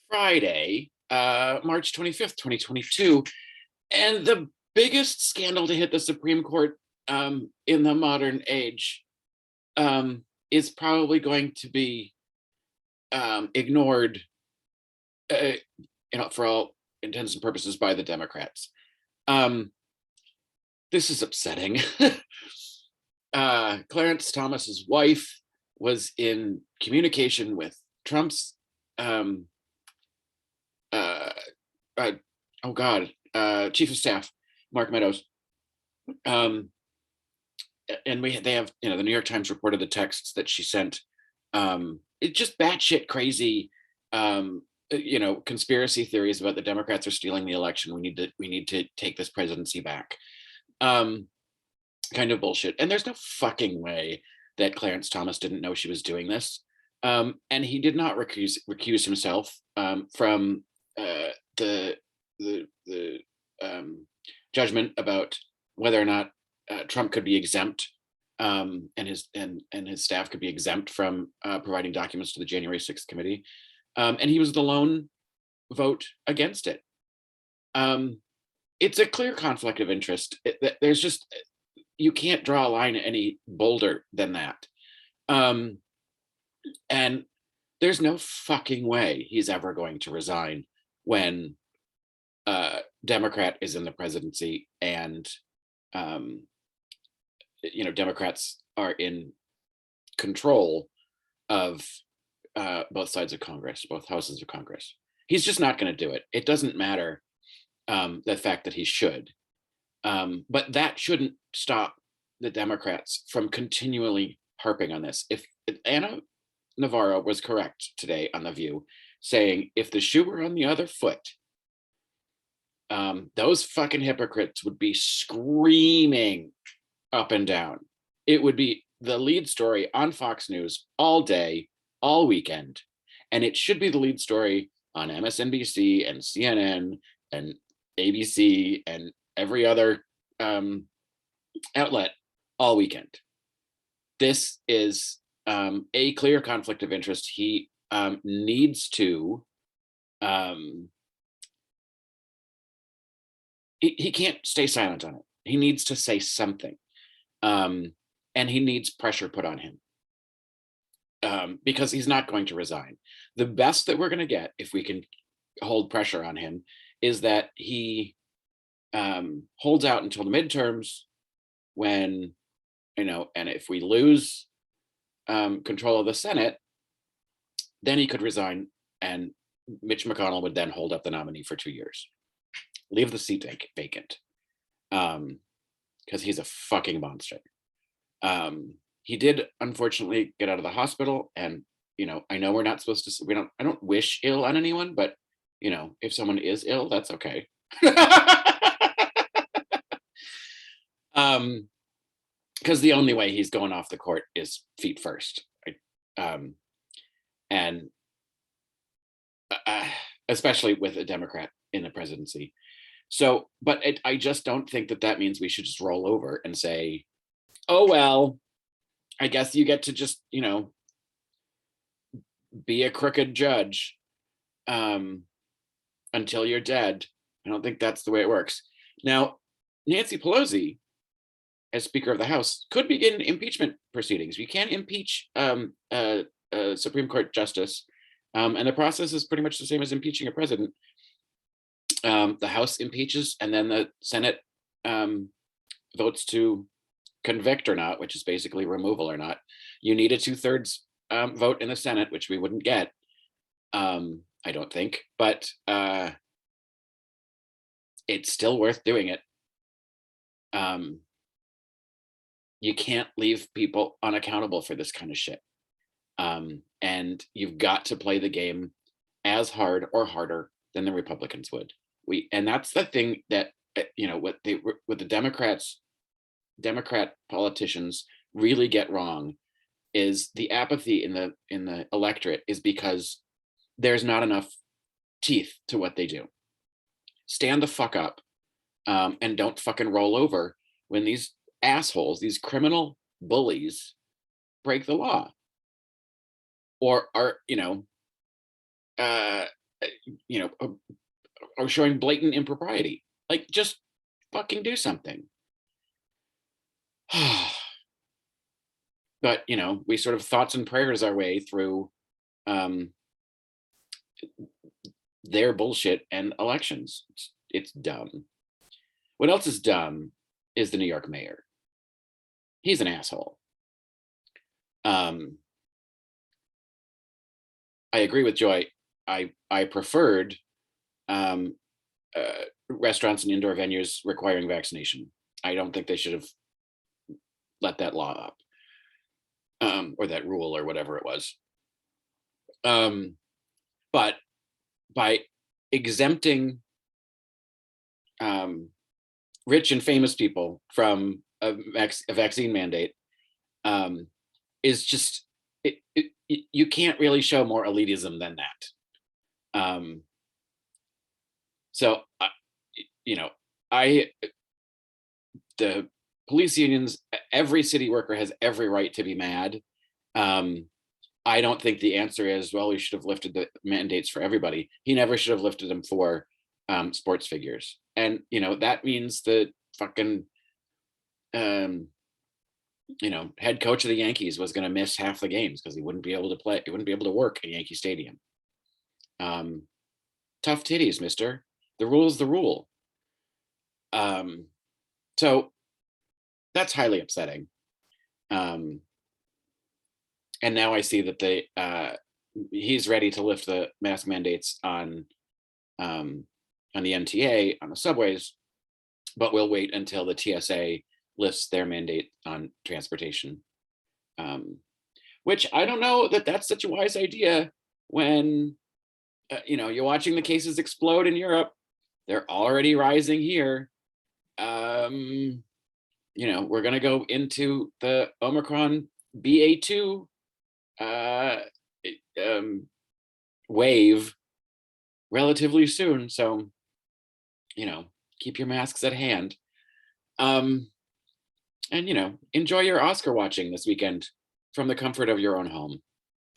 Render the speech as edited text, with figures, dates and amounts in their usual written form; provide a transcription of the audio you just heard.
Friday, March 25th, 2022. And the biggest scandal to hit the Supreme Court in the modern age is probably going to be ignored, uh, for all intents and purposes by the Democrats. This is upsetting. Clarence Thomas's wife was in communication with Trump's um, uh, uh, chief of staff, Mark Meadows. And they have, the New York Times reported the texts that she sent. It's just batshit crazy, conspiracy theories about the Democrats are stealing the election. We need to take this presidency back. Kind of bullshit. And there's no fucking way that Clarence Thomas didn't know she was doing this. And he did not recuse himself from the judgment about whether or not Trump could be exempt, and his staff could be exempt from providing documents to the January 6th committee. And he was the lone vote against it. It's a clear conflict of interest. There's just, you can't draw a line any bolder than that. And there's no fucking way he's ever going to resign when Democrat is in the presidency and Democrats are in control of both sides of Congress, both houses of Congress. He's just not going to do it. It doesn't matter the fact that he should. But that shouldn't stop the Democrats from continually harping on this. If Anna Navarro was correct today on The View, saying if the shoe were on the other foot, those fucking hypocrites would be screaming up and down. It would be the lead story on Fox News all day, all weekend. And it should be the lead story on MSNBC and CNN and ABC and every other outlet all weekend. This is a clear conflict of interest. He needs to, he can't stay silent on it. He needs to say something. And he needs pressure put on him because he's not going to resign. The best that we're going to get, if we can hold pressure on him, is that he holds out until the midterms when, and if we lose control of the Senate, then he could resign and Mitch McConnell would then hold up the nominee for 2 years. Leave the seat vacant. Because he's a fucking monster. He did unfortunately get out of the hospital, and I know we're not supposed to. I don't wish ill on anyone, but if someone is ill, that's okay. Because the only way he's going off the court is feet first, right? And especially with a Democrat in the presidency. So, but I just don't think that means we should just roll over and say, oh, well, I guess you get to just, be a crooked judge until you're dead. I don't think that's the way it works. Now, Nancy Pelosi, as Speaker of the House, could begin impeachment proceedings. You can impeach a Supreme Court justice, and the process is pretty much the same as impeaching a president. The House impeaches, and then the Senate votes to convict or not, which is basically removal or not. You need a 2/3 vote in the Senate, which we wouldn't get, I don't think, but it's still worth doing it. You can't leave people unaccountable for this kind of shit. And you've got to play the game as hard or harder than the Republicans would. And that's the thing that what the Democrat politicians really get wrong is the apathy in the electorate is because there's not enough teeth to what they do. Stand the fuck up and don't fucking roll over when these assholes, these criminal bullies, break the law or are you know, or showing blatant impropriety. Like, just fucking do something. But, you know, we sort of thoughts and prayers our way through um, their bullshit and elections. It's dumb. What else is dumb is the New York mayor. He's an asshole. I agree with Joy. I preferred um, restaurants and indoor venues requiring vaccination. I don't think they should have let that law up, or that rule or whatever it was. But by exempting rich and famous people from a vaccine mandate is just you can't really show more elitism than that. So you know, the police unions, every city worker has every right to be mad. I don't think the answer is, well, we should have lifted the mandates for everybody. He never should have lifted them for sports figures. And, you know, that means the fucking, you know, head coach of the Yankees was going to miss half the games because he wouldn't be able to play. He wouldn't be able to work in Yankee Stadium. Tough titties, mister. The rule is the rule. So that's highly upsetting. And now I see that he's ready to lift the mask mandates on the MTA on the subways, but we'll wait until the TSA lifts their mandate on transportation. Which I don't know that that's such a wise idea when you know, you're watching the cases explode in Europe. They're already rising here. You know, we're going to go into the Omicron BA2 wave relatively soon. So, you know, keep your masks at hand. And, you know, enjoy your Oscar watching this weekend from the comfort of your own home.